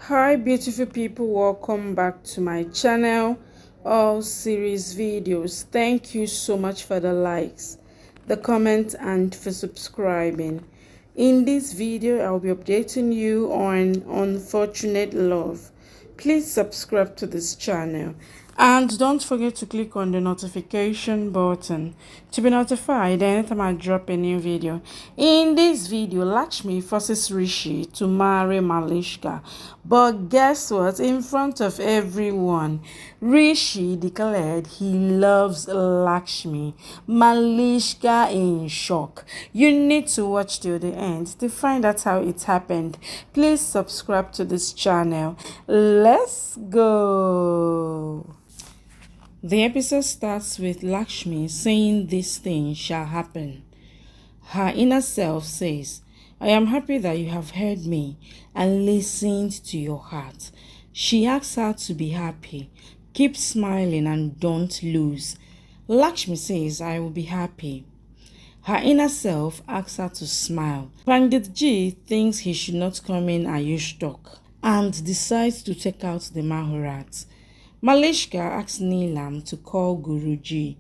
Hi beautiful people, welcome back to my channel. All series videos. Thank you so much for the likes, the comments, and for subscribing. In this video I'll be updating you on unfortunate love. Please subscribe to this channel and don't forget to click on the notification button to be notified anytime I drop a new video. In this video, Lakshmi forces Rishi to marry Malishka, but guess what? In front of everyone, Rishi declared he loves Lakshmi. Malishka in shock. You need to watch till the end to find out how it happened. Please subscribe to this channel. Let's go. The episode starts with Lakshmi saying this thing shall happen. Her inner self says, I am happy that you have heard me and listened to your heart. She asks her to be happy. Keep smiling and don't lose. Lakshmi says, I will be happy. Her inner self asks her to smile. Pandit Ji thinks he should not come in Ayush talk and decides to take out the Mahurat. Malishka asks Neelam to call Guruji.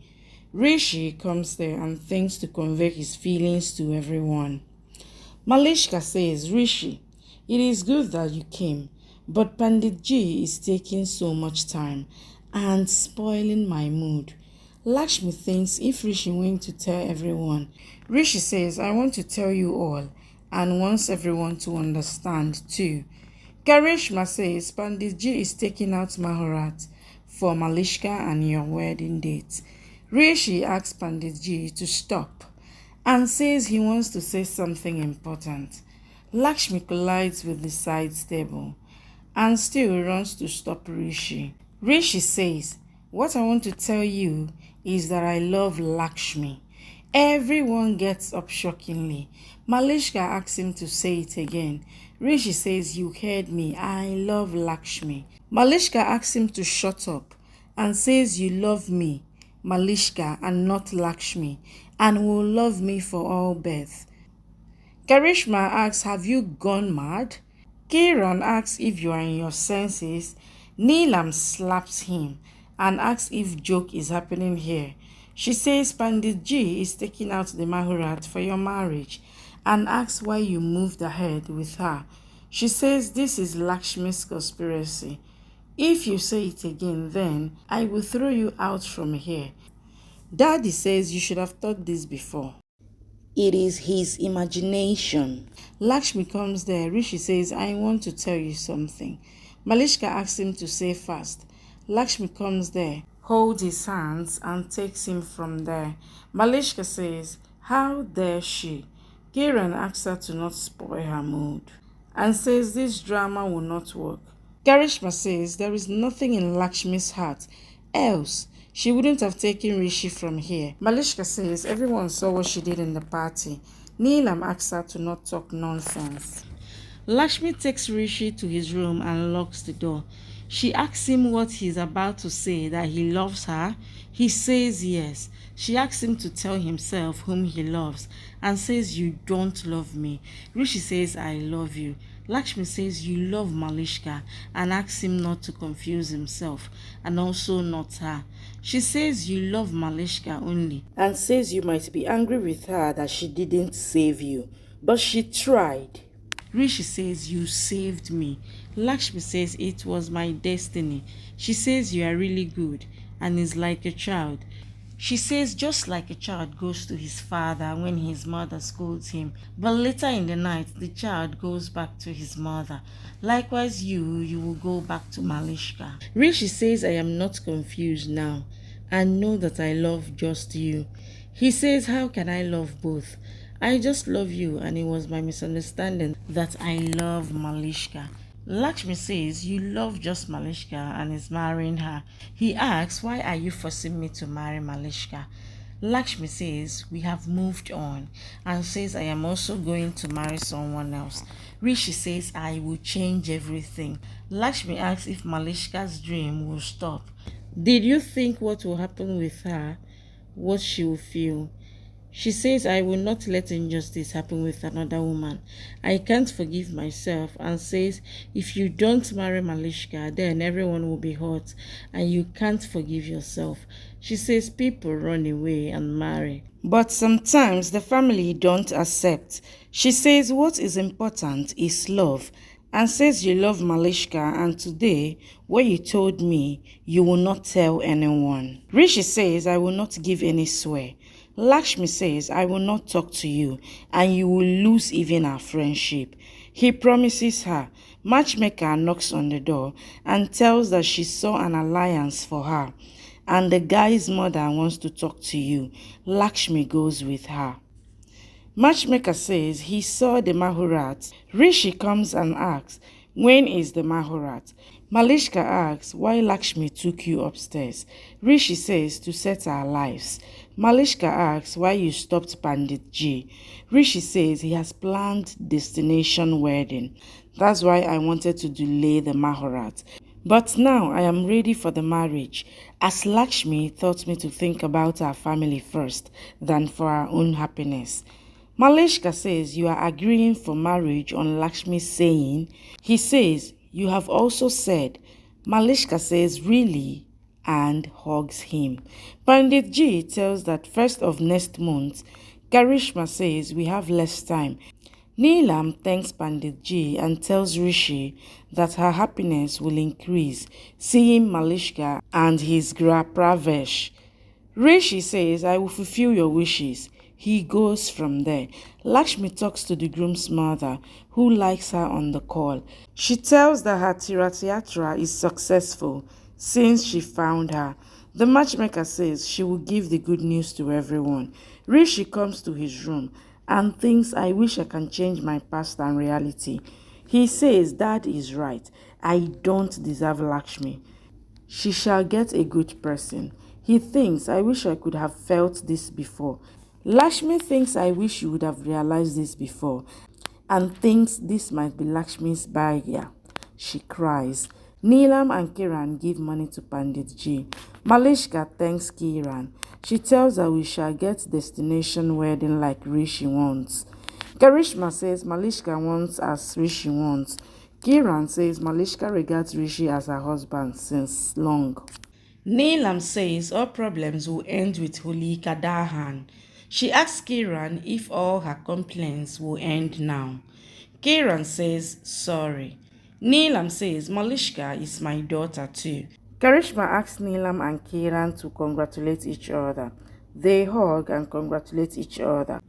Rishi comes there and thinks to convey his feelings to everyone. Malishka says, Rishi, it is good that you came, but Pandit Ji is taking so much time and spoiling my mood. Lakshmi thinks if Rishi went to tell everyone. Rishi says, I want to tell you all and wants everyone to understand too. Karishma says Pandit Ji is taking out Mahurat for Malishka and your wedding date. Rishi asks Pandit Ji to stop and says he wants to say something important. Lakshmi collides with the side table and still runs to stop Rishi. Rishi says, what I want to tell you is that I love Lakshmi. Everyone gets up shockingly. Malishka asks him to say it again. Rishi says, you heard me, I love Lakshmi. Malishka asks him to shut up and says, you love me, Malishka, and not Lakshmi, and will love me for all birth. Karishma asks, have you gone mad? Kiran asks if you are in your senses. Neelam slaps him and asks if joke is happening here. She says Pandit Ji is taking out the Mahurat for your marriage and asks why you moved ahead with her. She says this is Lakshmi's conspiracy. If you say it again, then I will throw you out from here. Daddy says you should have thought this before. It is his imagination. Lakshmi comes there. Rishi says, I want to tell you something. Malishka asks him to say fast. Lakshmi comes there, holds his hands and takes him from there. Malishka says, how dare she? Kiran asks her to not spoil her mood and says this drama will not work. Karishma says there is nothing in Lakshmi's heart, else she wouldn't have taken Rishi from here. Malishka says everyone saw what she did in the party. Neelam asks her to not talk nonsense. Lakshmi takes Rishi to his room and locks the door. She asks him what he's about to say, that he loves her. He says yes. She asks him to tell himself whom he loves and says, you don't love me. Rishi says, I love you. Lakshmi says, you love Malishka and asks him not to confuse himself and also not her. She says, you love Malishka only and says you might be angry with her that she didn't save you, but she tried. Rishi says, you saved me. Lakshmi says, it was my destiny. She says, you are really good and is like a child. She says, just like a child goes to his father when his mother scolds him, but later in the night, the child goes back to his mother. Likewise, you will go back to Malishka. Rishi says, I am not confused now and know that I love just you. He says, how can I love both? I just love you and it was my misunderstanding that I love Malishka. Lakshmi says, you love just Malishka and is marrying her. He asks, why are you forcing me to marry Malishka? Lakshmi says, we have moved on and says, I am also going to marry someone else. Rishi says, I will change everything. Lakshmi asks if Malishka's dream will stop. Did you think what will happen with her? What she will feel? She says, I will not let injustice happen with another woman. I can't forgive myself, and says, if you don't marry Malishka, then everyone will be hurt and you can't forgive yourself. She says people run away and marry, but sometimes the family don't accept. She says what is important is love, and says you love Malishka, and today what you told me you will not tell anyone. Rishi says I will not give any swear. Lakshmi says I will not talk to you and you will lose even our friendship. He promises her. Matchmaker knocks on the door and tells that she saw an alliance for her and the guy's mother wants to talk to you. Lakshmi goes with her. Matchmaker says he saw the Mahurat. Rishi comes and asks, when is the Mahurat? Malishka asks, why Lakshmi took you upstairs? Rishi says, to set our lives. Malishka asks, why you stopped Pandit G? Rishi says he has planned destination wedding. That's why I wanted to delay the Mahurat. But now I am ready for the marriage, as Lakshmi taught me to think about our family first than for our own happiness. Malishka says you are agreeing for marriage on Lakshmi's saying. He says, you have also said. Malishka says, really? And hugs him. Pandit G tells that first of next month. Karishma says we have less time. Neelam thanks Pandit G and tells Rishi that her happiness will increase seeing Malishka and his Pravesh. Rishi says, I will fulfill your wishes. He goes from there. Lakshmi talks to the groom's mother, who likes her on the call. She tells that her Tirayatra is successful since she found her. The matchmaker says she will give the good news to everyone. Rishi comes to his room and thinks, I wish I can change my past and reality. He says, Dad is right. I don't deserve Lakshmi. She shall get a good person. He thinks, I wish I could have felt this before. Lakshmi thinks, I wish you would have realized this before, and thinks this might be Lakshmi's bhagya. She cries. Neelam and Kiran give money to Pandit G. Malishka thanks Kiran. She tells her we shall get destination wedding like Rishi wants. Karishma says Malishka wants as Rishi wants. Kiran says Malishka regards Rishi as her husband since long. Neelam says all problems will end with Holika Dahan. She asks Kiran if all her complaints will end now. Kiran says sorry. Neelam says Malishka is my daughter too. Karishma asks Neelam and Kiran to congratulate each other. They hug and congratulate each other.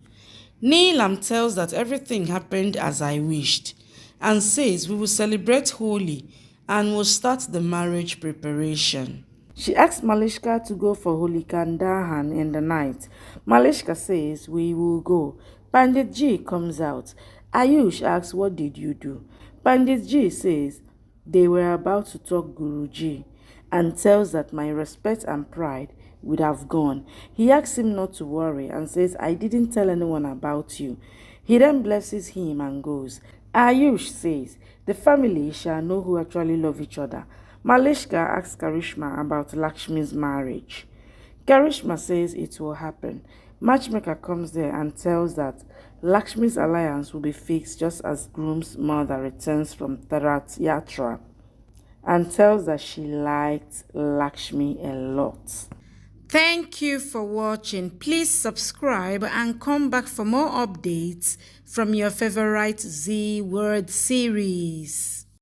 Neelam tells that everything happened as I wished and says we will celebrate Holi and will start the marriage preparation. She asks Malishka to go for Holikandahan in the night. Malishka says we will go. Pandit G comes out. Ayush asks, what did you do? Pandit G says they were about to talk Guruji and tells that my respect and pride would have gone. He asks him not to worry and says, I didn't tell anyone about you. He then blesses him and goes. Ayush says, the family shall know who actually love each other. Malishka asks Karishma about Lakshmi's marriage. Karishma says it will happen. Matchmaker comes there and tells that Lakshmi's alliance will be fixed just as groom's mother returns from Tarat Yatra and tells that she liked Lakshmi a lot. Thank you for watching. Please subscribe and come back for more updates from your favorite Z Word series.